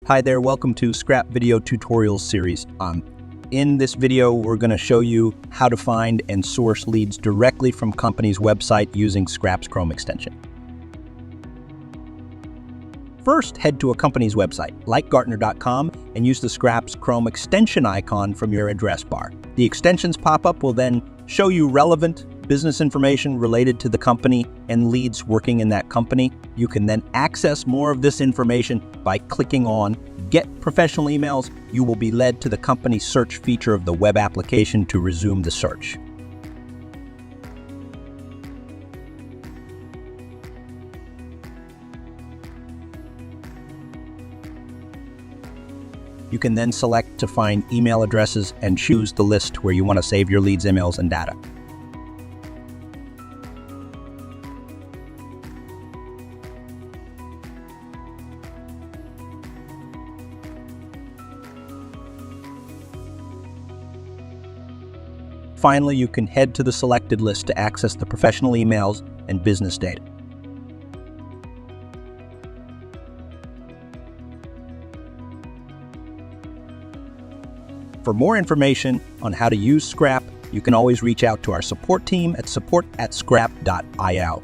Hi there, welcome to Scrap Video Tutorials series. In this video, we're going to show you how to find and source leads directly from company's website using Scrap's Chrome extension. First, head to a company's website, like Gartner.com, and use the Scrap's Chrome extension icon from your address bar. The extensions pop-up will then show you relevant business information related to the company and leads working in that company. You can then access more of this information by clicking on Get Professional Emails. You will be led to the company search feature of the web application to resume the search. You can then select to find email addresses and choose the list where you want to save your leads, emails, and data. Finally, you can head to the selected list to access the professional emails and business data. For more information on how to use Scrap, you can always reach out to our support team at support@scrap.io.